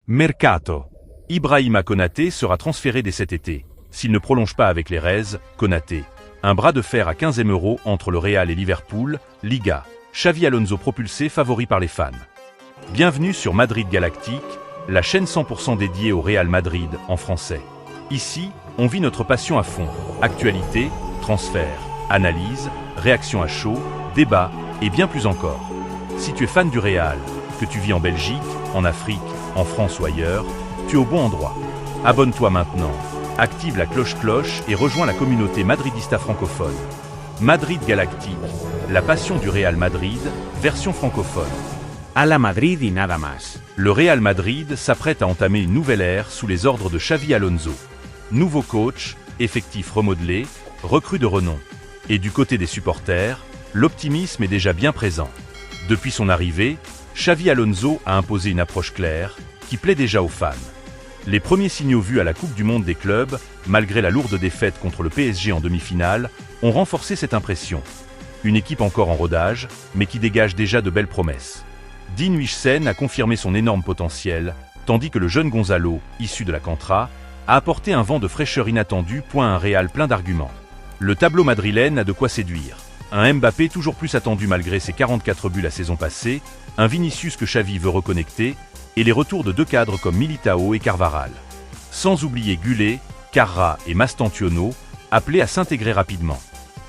Mercato. Ibrahima Konaté sera transféré dès cet été. S'il ne prolonge pas avec les Reds, Konaté. Un bras de fer à 15 millions d'euros entre le Real et Liverpool, Liga. Xavi Alonso propulsé favori par les fans. Bienvenue sur Madrid Galactique, la chaîne 100% dédiée au Real Madrid en français. Ici, on vit notre passion à fond. Actualité, transfert, analyse, réaction à chaud, débat et bien plus encore. Si tu es fan du Real, que tu vis en Belgique, en Afrique, en France ou ailleurs, tu es au bon endroit. Abonne-toi maintenant, active la cloche et rejoins la communauté madridista francophone. Madrid Galactique, la passion du Real Madrid, version francophone. A la Madrid y nada más. Le Real Madrid s'apprête à entamer une nouvelle ère sous les ordres de Xavi Alonso. Nouveau coach, effectif remodelé, recrue de renom. Et du côté des supporters, l'optimisme est déjà bien présent. Depuis son arrivée, Xavi Alonso a imposé une approche claire, qui plaît déjà aux fans. Les premiers signaux vus à la Coupe du Monde des clubs, malgré la lourde défaite contre le PSG en demi-finale, ont renforcé cette impression. Une équipe encore en rodage, mais qui dégage déjà de belles promesses. Dean Huijsen a confirmé son énorme potentiel, tandis que le jeune Gonzalo, issu de la Cantra, a apporté un vent de fraîcheur inattendu, un Real plein d'arguments. Le tableau madrilène a de quoi séduire. Un Mbappé toujours plus attendu malgré ses 44 buts la saison passée, un Vinicius que Xavi veut reconnecter, et les retours de deux cadres comme Militao et Carvajal. Sans oublier Gullet, Carra et Mastantuono, appelés à s'intégrer rapidement.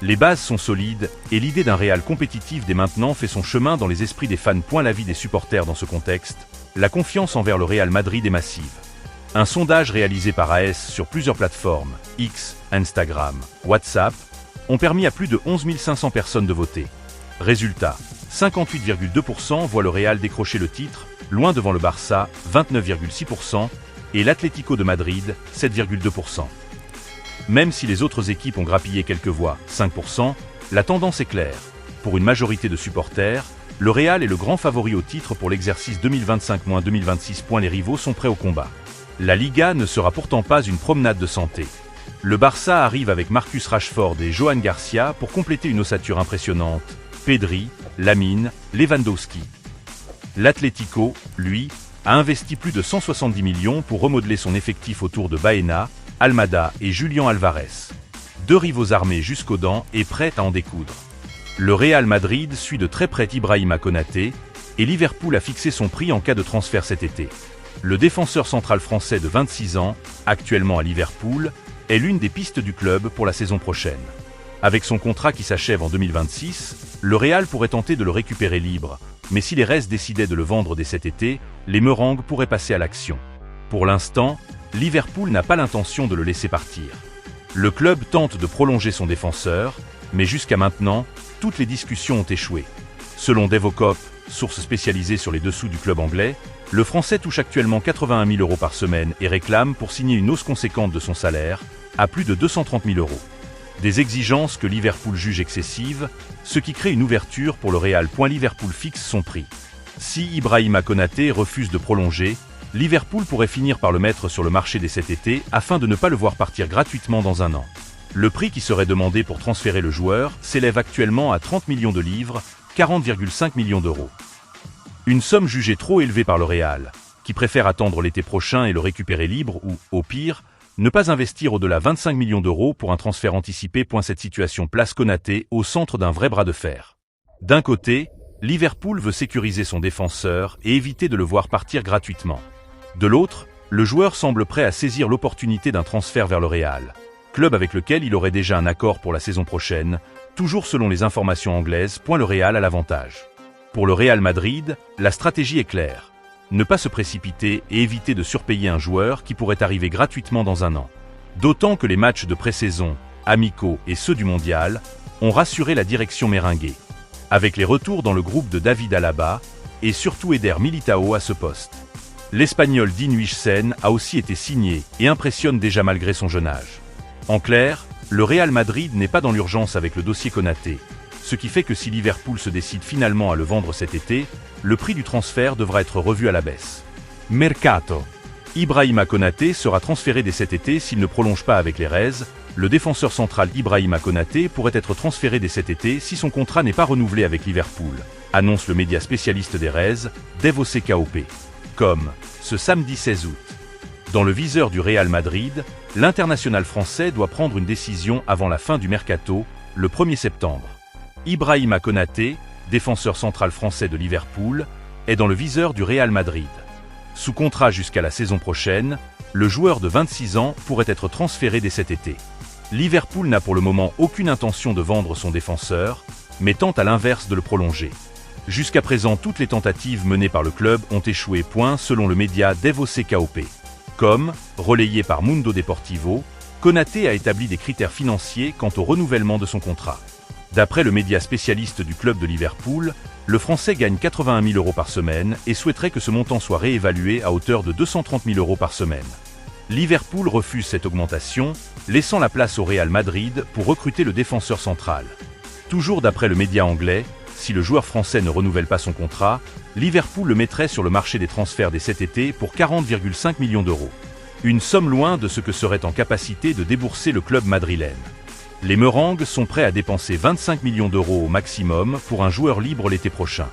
Les bases sont solides, et l'idée d'un Real compétitif dès maintenant fait son chemin dans les esprits des fans. L'avis des supporters dans ce contexte, la confiance envers le Real Madrid est massive. Un sondage réalisé par AS sur plusieurs plateformes, X, Instagram, WhatsApp, ont permis à plus de 11 500 personnes de voter. Résultat, 58,2% voient le Real décrocher le titre, loin devant le Barça, 29,6%, et l'Atlético de Madrid, 7,2%. Même si les autres équipes ont grappillé quelques voix, 5%, la tendance est claire. Pour une majorité de supporters, le Real est le grand favori au titre pour l'exercice 2025-2026. Les rivaux sont prêts au combat. La Liga ne sera pourtant pas une promenade de santé. Le Barça arrive avec Marcus Rashford et Johan Garcia pour compléter une ossature impressionnante. Pedri, Lamine, Lewandowski. L'Atlético, lui, a investi plus de 170 millions pour remodeler son effectif autour de Baena, Almada et Julián Álvarez. Deux rivaux armés jusqu'aux dents et prêts à en découdre. Le Real Madrid suit de très près Ibrahima Konaté et Liverpool a fixé son prix en cas de transfert cet été. Le défenseur central français de 26 ans, actuellement à Liverpool, est l'une des pistes du club pour la saison prochaine. Avec son contrat qui s'achève en 2026, le Real pourrait tenter de le récupérer libre, mais si les Reds décidaient de le vendre dès cet été, les Merengues pourraient passer à l'action. Pour l'instant, Liverpool n'a pas l'intention de le laisser partir. Le club tente de prolonger son défenseur, mais jusqu'à maintenant, toutes les discussions ont échoué. Selon Devocop, source spécialisée sur les dessous du club anglais, le Français touche actuellement 81 000 euros par semaine et réclame pour signer une hausse conséquente de son salaire, à plus de 230 000 euros. Des exigences que Liverpool juge excessives, ce qui crée une ouverture pour le Real. Liverpool fixe son prix. Si Ibrahima Konaté refuse de prolonger, Liverpool pourrait finir par le mettre sur le marché dès cet été afin de ne pas le voir partir gratuitement dans un an. Le prix qui serait demandé pour transférer le joueur s'élève actuellement à 30 millions de livres, 40,5 millions d'euros. Une somme jugée trop élevée par le Real, qui préfère attendre l'été prochain et le récupérer libre ou, au pire, ne pas investir au-delà 25 millions d'euros pour un transfert anticipé. Cette situation place Konaté au centre d'un vrai bras de fer. D'un côté, Liverpool veut sécuriser son défenseur et éviter de le voir partir gratuitement. De l'autre, le joueur semble prêt à saisir l'opportunité d'un transfert vers le Real, club avec lequel il aurait déjà un accord pour la saison prochaine, toujours selon les informations anglaises. Le Real a l'avantage. Pour le Real Madrid, la stratégie est claire. Ne pas se précipiter et éviter de surpayer un joueur qui pourrait arriver gratuitement dans un an. D'autant que les matchs de pré-saison, amicaux et ceux du mondial, ont rassuré la direction merengue. Avec les retours dans le groupe de David Alaba et surtout Eder Militao à ce poste. L'Espagnol Dean Huijsen a aussi été signé et impressionne déjà malgré son jeune âge. En clair, le Real Madrid n'est pas dans l'urgence avec le dossier Konaté, ce qui fait que si Liverpool se décide finalement à le vendre cet été, le prix du transfert devra être revu à la baisse. Mercato. Ibrahima Konaté sera transféré dès cet été s'il ne prolonge pas avec les Reds. Le défenseur central Ibrahima Konaté pourrait être transféré dès cet été si son contrat n'est pas renouvelé avec Liverpool, annonce le média spécialiste des Reds, Dev OCKOP. Comme ce samedi 16 août. Dans le viseur du Real Madrid, l'international français doit prendre une décision avant la fin du mercato, le 1er septembre. Ibrahima Konaté, défenseur central français de Liverpool, est dans le viseur du Real Madrid. Sous contrat jusqu'à la saison prochaine, le joueur de 26 ans pourrait être transféré dès cet été. Liverpool n'a pour le moment aucune intention de vendre son défenseur, mais tente à l'inverse de le prolonger. Jusqu'à présent, toutes les tentatives menées par le club ont échoué. Selon le média Devoce KOP. Comme, relayé par Mundo Deportivo, Konaté a établi des critères financiers quant au renouvellement de son contrat. D'après le média spécialiste du club de Liverpool, le Français gagne 81 000 € par semaine et souhaiterait que ce montant soit réévalué à hauteur de 230 000 € par semaine. Liverpool refuse cette augmentation, laissant la place au Real Madrid pour recruter le défenseur central. Toujours d'après le média anglais, si le joueur français ne renouvelle pas son contrat, Liverpool le mettrait sur le marché des transferts dès cet été pour 40,5 millions d'euros. Une somme loin de ce que serait en capacité de débourser le club madrilène. Les Merengues sont prêts à dépenser 25 millions d'euros au maximum pour un joueur libre l'été prochain.